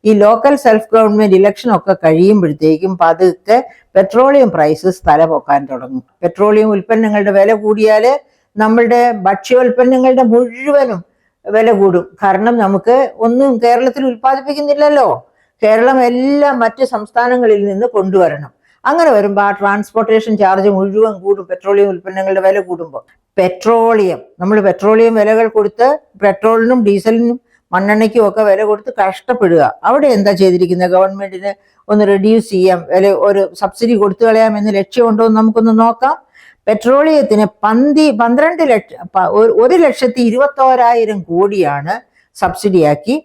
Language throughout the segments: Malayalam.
ഈ ലോക്കൽ സെൽഫ് ഗവൺമെന്റ് ഇലക്ഷൻ ഒക്കെ കഴിയുമ്പോഴത്തേക്കും പതുക്കെ പെട്രോളിയം പ്രൈസസ് തലപൊക്കാൻ തുടങ്ങും. പെട്രോളിയം ഉൽപ്പന്നങ്ങളുടെ വില കൂടിയാൽ നമ്മളുടെ ഭക്ഷ്യോൽപ്പന്നങ്ങളുടെ മുഴുവനും വില കൂടും. കാരണം നമുക്ക് ഒന്നും കേരളത്തിൽ ഉൽപ്പാദിപ്പിക്കുന്നില്ലല്ലോ. കേരളം എല്ലാം മറ്റ് സംസ്ഥാനങ്ങളിൽ നിന്ന് കൊണ്ടുവരണം. അങ്ങനെ വരുമ്പോൾ ആ ട്രാൻസ്പോർട്ടേഷൻ ചാർജ് മുഴുവൻ കൂടും. പെട്രോളിയം ഉൽപ്പന്നങ്ങളുടെ വില കൂടുമ്പോൾ നമ്മൾ പെട്രോളിയം വിലകൾ കൊടുത്ത് പെട്രോളിനും ഡീസലിനും മണ്ണെണ്ണയ്ക്കും ഒക്കെ വില കൊടുത്ത് കഷ്ടപ്പെടുക. അവിടെ എന്താ ചെയ്തിരിക്കുന്നത്? ഗവൺമെന്റിന് ഒന്ന് റെഡ്യൂസ് ചെയ്യാം, വില ഒരു സബ്സിഡി കൊടുത്തു കളയാമെന്ന് ലക്ഷ്യമുണ്ടോ എന്ന് നമുക്കൊന്ന് നോക്കാം. പെട്രോളിയത്തിന് 1,21,000 കോടിയാണ് സബ്സിഡിയാക്കി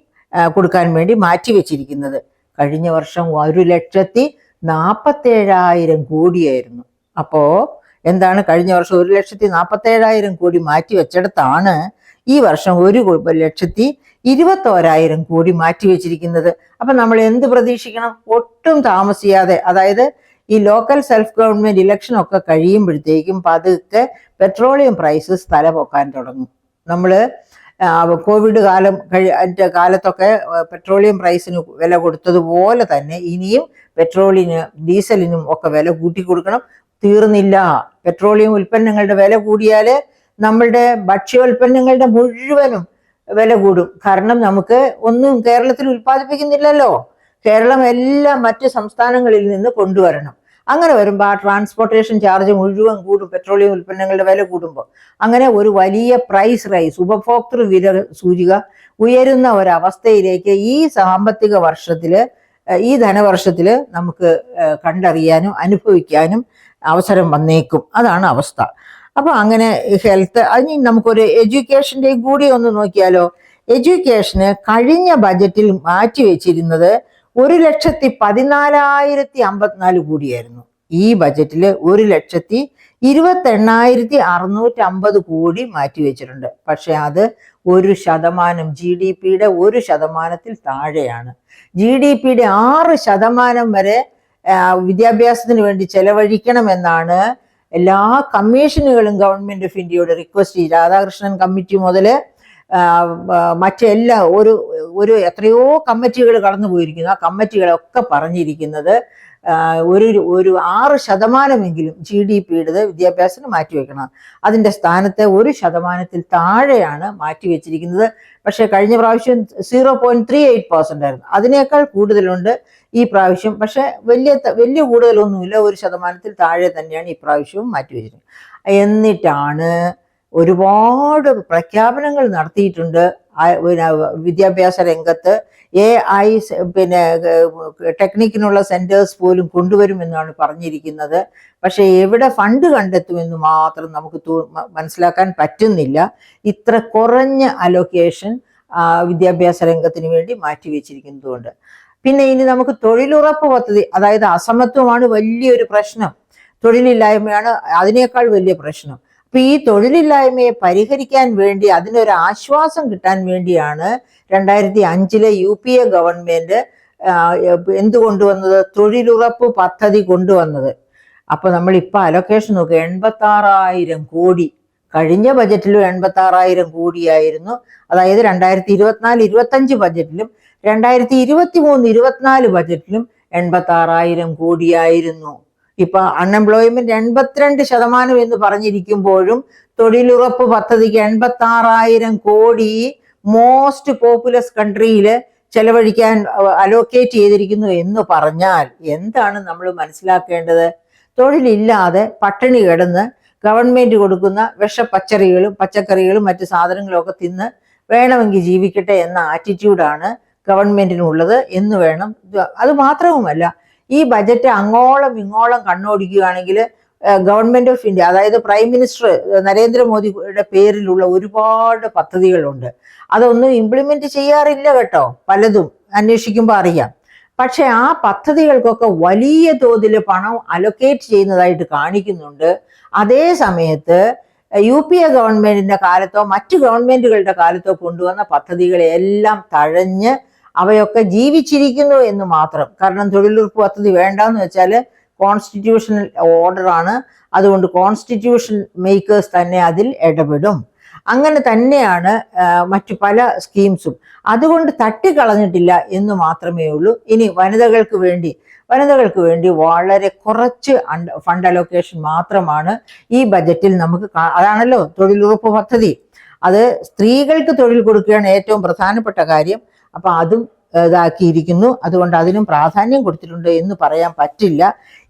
കൊടുക്കാൻ വേണ്ടി മാറ്റിവെച്ചിരിക്കുന്നത്. കഴിഞ്ഞ വർഷം 1,47,000 കോടിയായിരുന്നു. അപ്പോ എന്താണ്? കഴിഞ്ഞ വർഷം 1,47,000 കോടി മാറ്റിവെച്ചിടത്താണ് ഈ വർഷം 1,21,000 കോടി മാറ്റിവെച്ചിരിക്കുന്നത്. അപ്പൊ നമ്മൾ എന്ത് പ്രതീക്ഷിക്കണം? ഒട്ടും താമസിയാതെ, അതായത് ഈ ലോക്കൽ സെൽഫ് ഗവൺമെന്റ് ഇലക്ഷൻ ഒക്കെ കഴിയുമ്പോഴത്തേക്കും പതുക്കെ പെട്രോളിയം പ്രൈസസ് തലപൊക്കാൻ തുടങ്ങും. നമ്മള് കോവിഡ് കാലത്തൊക്കെ പെട്രോളിയം പ്രൈസിന് വില കൊടുത്തതുപോലെ തന്നെ ഇനിയും പെട്രോളിനും ഡീസലിനും ഒക്കെ വില കൂട്ടി കൊടുക്കണം. തീർന്നില്ല. പെട്രോളിയം ഉൽപ്പന്നങ്ങളുടെ വില കൂടിയാൽ നമ്മളുടെ ഭക്ഷ്യോൽപ്പന്നങ്ങളുടെ മുഴുവനും വില കൂടും. കാരണം നമുക്ക് ഒന്നും കേരളത്തിൽ ഉൽപ്പാദിപ്പിക്കുന്നില്ലല്ലോ. കേരളം എല്ലാം മറ്റ് സംസ്ഥാനങ്ങളിൽ നിന്ന് കൊണ്ടുവരണം. അങ്ങനെ വരുമ്പോൾ ആ ട്രാൻസ്പോർട്ടേഷൻ ചാർജ് മുഴുവൻ കൂടും. പെട്രോളിയം ഉൽപ്പന്നങ്ങളുടെ വില കൂടുമ്പോൾ അങ്ങനെ ഒരു വലിയ പ്രൈസ് റൈസ്, ഉപഭോക്തൃ വില സൂചിക ഉയരുന്ന ഒരവസ്ഥയിലേക്ക് ഈ സാമ്പത്തിക വർഷത്തില്, ഈ ധനവർഷത്തില് നമുക്ക് കണ്ടറിയാനും അനുഭവിക്കാനും അവസരം വന്നേക്കും. അതാണ് അവസ്ഥ. അപ്പൊ അങ്ങനെ ഹെൽത്ത്, അതിന് നമുക്കൊരു എഡ്യൂക്കേഷന്റെ കൂടി ഒന്ന് നോക്കിയാലോ. എഡ്യൂക്കേഷന് കഴിഞ്ഞ ബജറ്റിൽ മാറ്റിവെച്ചിരുന്നത് 1,14,054 കോടിയായിരുന്നു. ഈ ബജറ്റിൽ 1,28,650 കോടി മാറ്റിവെച്ചിട്ടുണ്ട്. പക്ഷെ അത് 1%, GDP-യുടെ 1% താഴെയാണ്. GDP-യുടെ 6% വരെ വിദ്യാഭ്യാസത്തിന് വേണ്ടി ചെലവഴിക്കണമെന്നാണ് എല്ലാ കമ്മീഷനുകളും ഗവൺമെന്റ് ഓഫ് ഇന്ത്യയോട് റിക്വസ്റ്റ് ചെയ്ത്, രാധാകൃഷ്ണൻ കമ്മിറ്റി മുതല് മറ്റെല്ലാ ഒരു എത്രയോ കമ്മിറ്റികൾ കടന്നു പോയിരിക്കുന്നു. ആ കമ്മിറ്റികളൊക്കെ പറഞ്ഞിരിക്കുന്നത് ഒരു 6% GDP-യുടേത് വിദ്യാഭ്യാസത്തിന് മാറ്റിവെക്കണം. അതിന്റെ സ്ഥാനത്ത് 1% താഴെയാണ് മാറ്റിവെച്ചിരിക്കുന്നത്. പക്ഷെ കഴിഞ്ഞ പ്രാവശ്യം 0.38% ആയിരുന്നു. അതിനേക്കാൾ കൂടുതലുണ്ട് ഈ പ്രാവശ്യം. പക്ഷെ വലിയ കൂടുതലൊന്നുമില്ല, 1% താഴെ തന്നെയാണ് ഈ പ്രാവശ്യവും മാറ്റിവെച്ചിരിക്കുന്നത്. എന്നിട്ടാണ് ഒരുപാട് പ്രഖ്യാപനങ്ങൾ നടത്തിയിട്ടുണ്ട് വിദ്യാഭ്യാസ രംഗത്ത്. AI ടെക്നിക്കിനുള്ള സെന്റേഴ്സ് പോലും കൊണ്ടുവരുമെന്നാണ് പറഞ്ഞിരിക്കുന്നത്. പക്ഷെ എവിടെ ഫണ്ട് കണ്ടെത്തുമെന്ന് മാത്രം നമുക്ക് മനസ്സിലാക്കാൻ പറ്റുന്നില്ല. ഇത്ര കുറഞ്ഞ അലൊക്കേഷൻ വിദ്യാഭ്യാസ രംഗത്തിന് വേണ്ടി മാറ്റിവെച്ചിരിക്കുന്നതുകൊണ്ട്. പിന്നെ ഇനി നമുക്ക് തൊഴിലുറപ്പ് പദ്ധതി, അതായത് അസമത്വമാണ് വലിയൊരു പ്രശ്നം. തൊഴിലില്ലായ്മയാണ് അതിനേക്കാൾ വലിയ പ്രശ്നം. അപ്പൊ ഈ തൊഴിലില്ലായ്മയെ പരിഹരിക്കാൻ വേണ്ടി, അതിനൊരു ആശ്വാസം കിട്ടാൻ വേണ്ടിയാണ് 2005 UPA ഗവൺമെന്റ് എന്ത് കൊണ്ടുവന്നത്? തൊഴിലുറപ്പ് പദ്ധതി കൊണ്ടുവന്നത്. അപ്പൊ നമ്മളിപ്പോ അലൊക്കേഷൻ നോക്കുക, 86,000 കോടി. കഴിഞ്ഞ ബജറ്റിലും 86,000 കോടിയായിരുന്നു. അതായത് 2024-25 ബജറ്റിലും 2023-24 ബജറ്റിലും 86,000 കോടിയായിരുന്നു. ഇപ്പൊ അൺഎംപ്ലോയ്മെന്റ് 82% എന്ന് പറഞ്ഞിരിക്കുമ്പോഴും തൊഴിലുറപ്പ് പദ്ധതിക്ക് 86,000 കോടി മോസ്റ്റ് പോപ്പുലസ് കൺട്രിയില് ചെലവഴിക്കാൻ അലോക്കേറ്റ് ചെയ്തിരിക്കുന്നു എന്ന് പറഞ്ഞാൽ എന്താണ് നമ്മൾ മനസ്സിലാക്കേണ്ടത്? തൊഴിലില്ലാതെ പട്ടിണി കിടന്ന് ഗവൺമെന്റ് കൊടുക്കുന്ന പച്ചക്കറികളും മറ്റു സാധനങ്ങളും ഒക്കെ തിന്ന് വേണമെങ്കിൽ ജീവിക്കട്ടെ എന്ന ആറ്റിറ്റ്യൂഡാണ് ഗവൺമെന്റിനുള്ളത് എന്ന് വേണം. അത് മാത്രവുമല്ല, ഈ ബജറ്റ് അങ്ങോളം ഇങ്ങോളം കണ്ണോടിക്കുകയാണെങ്കിൽ ഗവൺമെന്റ് ഓഫ് ഇന്ത്യ, അതായത് പ്രൈം മിനിസ്റ്റർ നരേന്ദ്രമോദിയുടെ പേരിലുള്ള ഒരുപാട് പദ്ധതികളുണ്ട്. അതൊന്നും ഇംപ്ലിമെന്റ് ചെയ്യാറില്ല കേട്ടോ. പലതും അന്വേഷിക്കുമ്പോൾ അറിയാം. പക്ഷെ ആ പദ്ധതികൾക്കൊക്കെ വലിയ തോതിൽ പണം അലൊക്കേറ്റ് ചെയ്യുന്നതായിട്ട് കാണിക്കുന്നുണ്ട്. അതേ സമയത്ത് UPA ഗവൺമെന്റിന്റെ കാലത്തോ മറ്റു ഗവൺമെന്റുകളുടെ കാലത്തോ കൊണ്ടുവന്ന പദ്ധതികളെല്ലാം തഴഞ്ഞ് അവയൊക്കെ ജീവിച്ചിരിക്കുന്നു എന്ന് മാത്രം. കാരണം തൊഴിലുറപ്പ് പദ്ധതി വേണ്ടെന്ന് വെച്ചാൽ കോൺസ്റ്റിറ്റ്യൂഷണൽ ഓർഡറാണ്. അതുകൊണ്ട് കോൺസ്റ്റിറ്റ്യൂഷൻ മേക്കേഴ്സ് തന്നെ അതിൽ ഇടപെടും. അങ്ങനെ തന്നെയാണ് മറ്റു പല സ്കീംസും. അതുകൊണ്ട് തട്ടിക്കളഞ്ഞിട്ടില്ല എന്ന് മാത്രമേ ഉള്ളൂ. ഇനി വനിതകൾക്ക് വേണ്ടി വളരെ കുറച്ച് ഫണ്ട് അലോക്കേഷൻ മാത്രമാണ് ഈ ബജറ്റിൽ നമുക്ക് അതാണല്ലോ തൊഴിലുറപ്പ് പദ്ധതി. അത് സ്ത്രീകൾക്ക് തൊഴിൽ കൊടുക്കുകയാണ് ഏറ്റവും പ്രധാനപ്പെട്ട കാര്യം. അപ്പൊ അതും ഇതാക്കിയിരിക്കുന്നു. അതുകൊണ്ട് അതിനും പ്രാധാന്യം കൊടുത്തിട്ടുണ്ട് എന്ന് പറയാൻ പറ്റില്ല.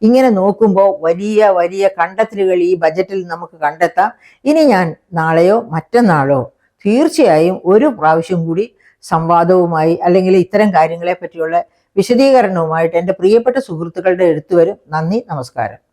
ഇങ്ങനെ നോക്കുമ്പോൾ വലിയ വലിയ കണ്ടെത്തലുകൾ ഈ ബജറ്റിൽ നമുക്ക് കണ്ടെത്താം. ഇനി ഞാൻ നാളെയോ മറ്റന്നാളോ തീർച്ചയായും ഒരു പ്രാവശ്യം കൂടി സംവാദവുമായി അല്ലെങ്കിൽ ഇത്തരം കാര്യങ്ങളെ പറ്റിയുള്ള വിശദീകരണവുമായിട്ട് എൻ്റെ പ്രിയപ്പെട്ട സുഹൃത്തുക്കളുടെ അടുത്ത് വരും. നന്ദി, നമസ്കാരം.